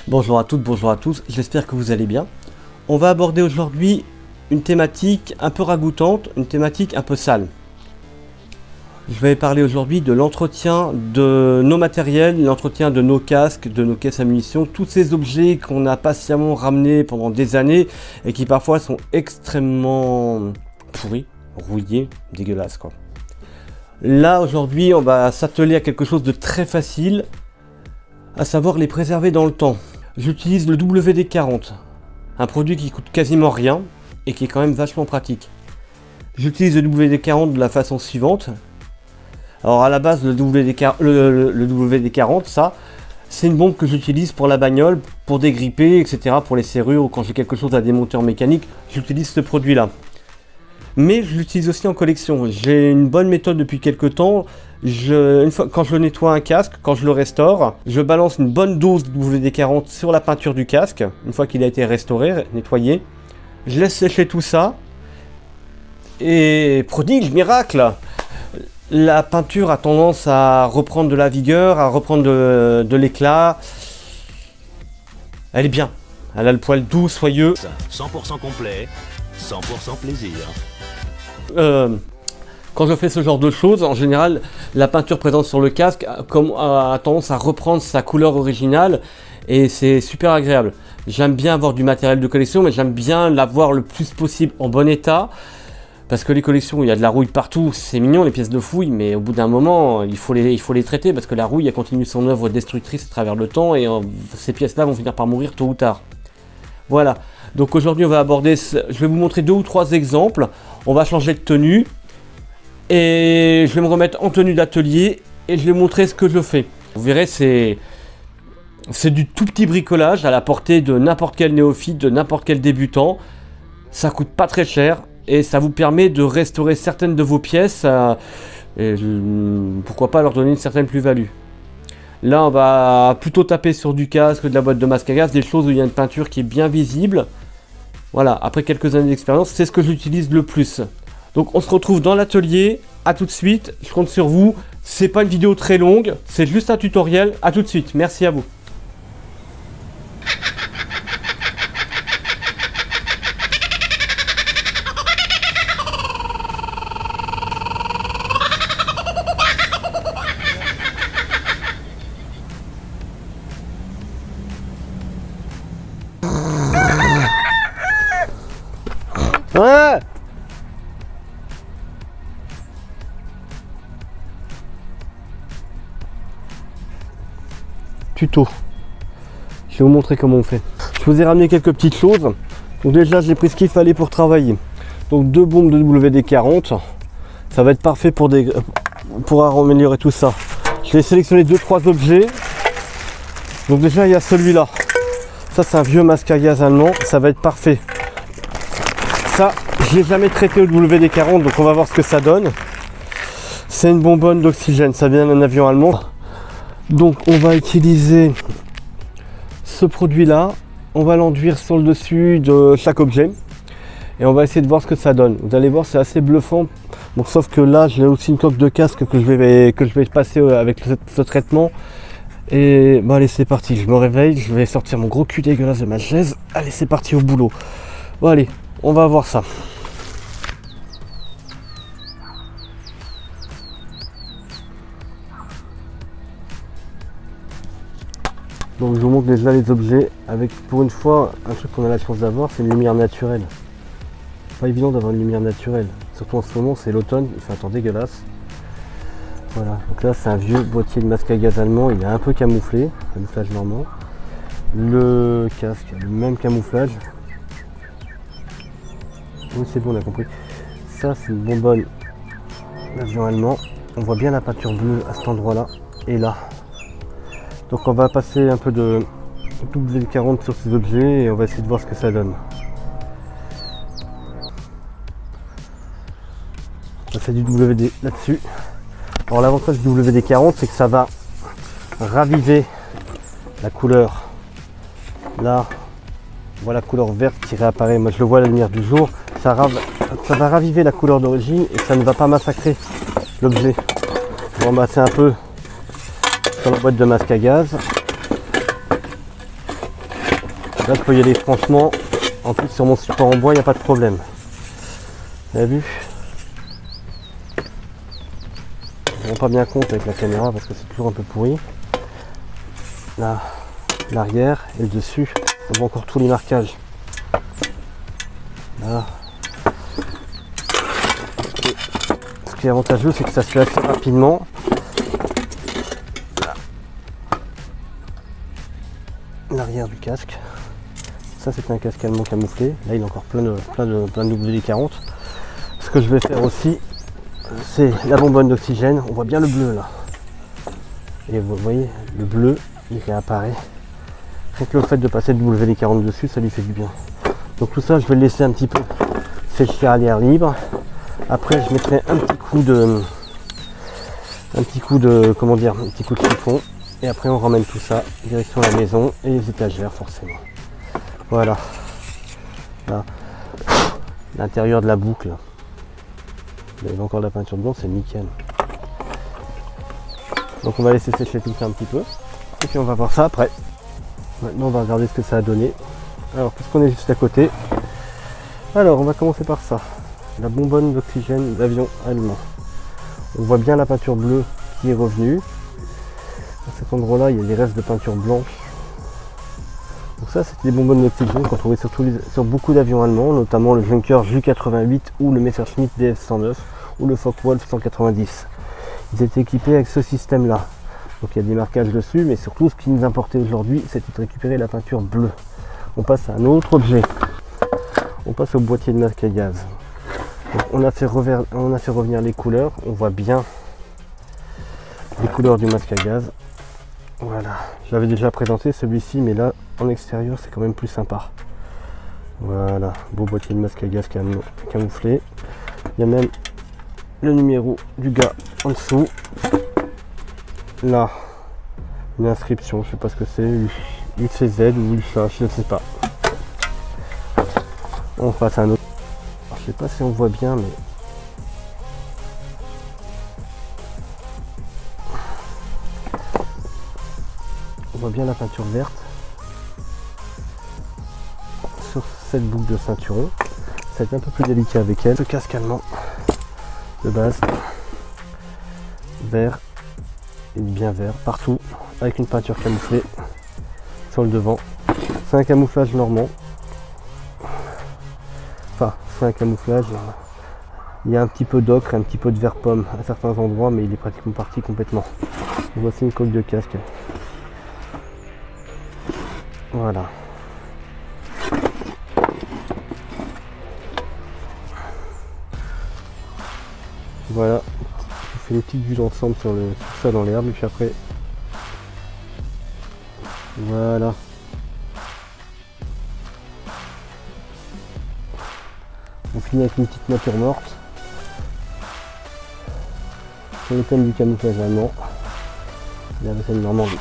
Bonjour à toutes, bonjour à tous, j'espère que vous allez bien. On va aborder aujourd'hui une thématique un peu ragoûtante, une thématique un peu sale. Je vais parler aujourd'hui de l'entretien de nos matériels, l'entretien de nos casques, de nos caisses à munitions, tous ces objets qu'on a patiemment ramenés pendant des années et qui parfois sont extrêmement pourris, rouillés, dégueulasses quoi. Là aujourd'hui on va s'atteler à quelque chose de très facile, à savoir les préserver dans le temps. J'utilise le WD-40, un produit qui coûte quasiment rien et qui est quand même vachement pratique. J'utilise le WD-40 de la façon suivante. Alors à la base le WD-40 ça, c'est une bombe que j'utilise pour la bagnole, pour dégripper, etc. Pour les serrures ou quand j'ai quelque chose à démonter en mécanique, j'utilise ce produit là. Mais je l'utilise aussi en collection. J'ai une bonne méthode depuis quelques temps. Quand je nettoie un casque, quand je le restaure, je balance une bonne dose de WD-40 sur la peinture du casque, une fois qu'il a été restauré, nettoyé. Je laisse sécher tout ça. Et prodige, miracle! La peinture a tendance à reprendre de la vigueur, à reprendre de l'éclat. Elle est bien. Elle a le poil doux, soyeux. 100% complet, 100% plaisir. Quand je fais ce genre de choses, en général, la peinture présente sur le casque a tendance à reprendre sa couleur originale et c'est super agréable. J'aime bien avoir du matériel de collection, mais j'aime bien l'avoir le plus possible en bon état. Parce que les collections, il y a de la rouille partout, c'est mignon les pièces de fouille, mais au bout d'un moment, il faut les traiter parce que la rouille, elle continue son œuvre destructrice à travers le temps et ces pièces-là vont finir par mourir tôt ou tard. Voilà, donc aujourd'hui on va aborder, je vais vous montrer 2 ou 3 exemples, on va changer de tenue et je vais me remettre en tenue d'atelier et je vais vous montrer ce que je fais. Vous verrez, c'est du tout petit bricolage à la portée de n'importe quel néophyte, de n'importe quel débutant, ça coûte pas très cher. Et ça vous permet de restaurer certaines de vos pièces, et pourquoi pas leur donner une certaine plus-value. Là, on va plutôt taper sur du casque, de la boîte de masque à gaz, des choses où il y a une peinture qui est bien visible. Voilà, après quelques années d'expérience, c'est ce que j'utilise le plus. Donc on se retrouve dans l'atelier, à tout de suite, je compte sur vous. C'est pas une vidéo très longue, c'est juste un tutoriel, à tout de suite, merci à vous. Ouais. Tuto. Je vais vous montrer comment on fait. Je vous ai ramené quelques petites choses. Donc déjà j'ai pris ce qu'il fallait pour travailler. Donc 2 bombes de WD-40. Ça va être parfait pour améliorer tout ça. Je vais sélectionner 2-3 objets. Donc déjà il y a celui-là. Ça c'est un vieux masque à gaz allemand. Ça va être parfait. Ça, je l'ai jamais traité au WD-40, donc on va voir ce que ça donne. C'est une bonbonne d'oxygène, ça vient d'un avion allemand. Donc on va utiliser ce produit-là, on va l'enduire sur le dessus de chaque objet. Et on va essayer de voir ce que ça donne. Vous allez voir, c'est assez bluffant. Bon, sauf que là, j'ai aussi une coque de casque que je vais passer avec ce traitement. Et bon, allez, c'est parti, je me réveille, je vais sortir mon gros cul dégueulasse de ma chaise. Allez, c'est parti au boulot. Bon, allez. On va voir ça. Donc je vous montre déjà les objets avec, pour une fois, un truc qu'on a la chance d'avoir, c'est une lumière naturelle. Pas évident d'avoir une lumière naturelle. Surtout en ce moment, c'est l'automne, il fait un temps dégueulasse. Voilà, donc là c'est un vieux boîtier de masque à gaz allemand, il est un peu camouflé, camouflage normand. Le casque, le même camouflage. Oui, c'est bon, on a compris. Ça, c'est une bonbonne d'avion allemand. On voit bien la peinture bleue à cet endroit-là et là. Donc, on va passer un peu de WD-40 sur ces objets et on va essayer de voir ce que ça donne. Ça fait du WD là-dessus. Alors, l'avantage du WD-40, c'est que ça va raviver la couleur. Là, on voit la couleur verte qui réapparaît. Moi, je le vois à la lumière du jour. Ça va raviver la couleur d'origine et ça ne va pas massacrer l'objet. Je vais ramasser un peu sur la boîte de masque à gaz. Là je peux y aller franchement. En plus sur mon support en bois il n'y a pas de problème. Vous avez vu? Je ne rends pas bien compte avec la caméra parce que c'est toujours un peu pourri. Là, l'arrière et le dessus, on voit encore tous les marquages. Là. Ce qui est avantageux, c'est que ça se fait assez rapidement. L'arrière du casque. Ça c'est un casque allemand camouflé. Là il y a encore plein de WD-40. Ce que je vais faire aussi, c'est la bonbonne d'oxygène. On voit bien le bleu là. Et vous voyez, le bleu, il réapparaît. Rien que le fait de passer le WD-40 dessus, ça lui fait du bien. Donc tout ça, je vais le laisser un petit peu sécher à l'air libre. Après, je mettrai un petit coup de chiffon. Et après, on ramène tout ça direction la maison et les étagères, forcément. Voilà. Là, l'intérieur de la boucle. Il y a encore de la peinture blanche, c'est nickel. Donc on va laisser sécher tout ça un petit peu. Et puis on va voir ça après. Maintenant, on va regarder ce que ça a donné. Alors, puisqu'on est juste à côté. Alors, on va commencer par ça. La bonbonne d'oxygène d'avion allemand. On voit bien la peinture bleue qui est revenue. À cet endroit-là, il y a des restes de peinture blanche. Donc ça, c'était des bonbonnes d'oxygène qu'on trouvait sur beaucoup d'avions allemands, notamment le Junker Ju-88 ou le Messerschmitt Df-109 ou le Focke-Wulf 190. Ils étaient équipés avec ce système-là. Donc il y a des marquages dessus, mais surtout ce qui nous importait aujourd'hui, c'était de récupérer la peinture bleue. On passe à un autre objet. On passe au boîtier de masque à gaz. Donc, on a fait revenir les couleurs. On voit bien les couleurs du masque à gaz. Voilà, j'avais déjà présenté celui-ci, mais là en extérieur c'est quand même plus sympa. Voilà, beau boîtier de masque à gaz camouflé. Il y a même le numéro du gars en dessous. Là, une inscription, je sais pas ce que c'est, UCZ ou UCH, je ne sais pas. On passe à un autre. Alors, je sais pas si on voit bien, mais on voit bien la peinture verte sur cette boucle de ceinturon. Ça va être un peu plus délicat avec elle. Ce casque allemand de base, vert et bien vert partout, avec une peinture camouflée sur le devant. C'est un camouflage normand. Enfin, c'est un camouflage. Il y a un petit peu d'ocre et un petit peu de vert pomme à certains endroits, mais il est pratiquement parti complètement. Et voici une coque de casque. Voilà. Voilà. Je fais des petites vues d'ensemble sur ça dans l'herbe, et puis après. Voilà. On finit avec une petite nature morte. Sur le thème du camouflage allemand. La bataille de Normandie.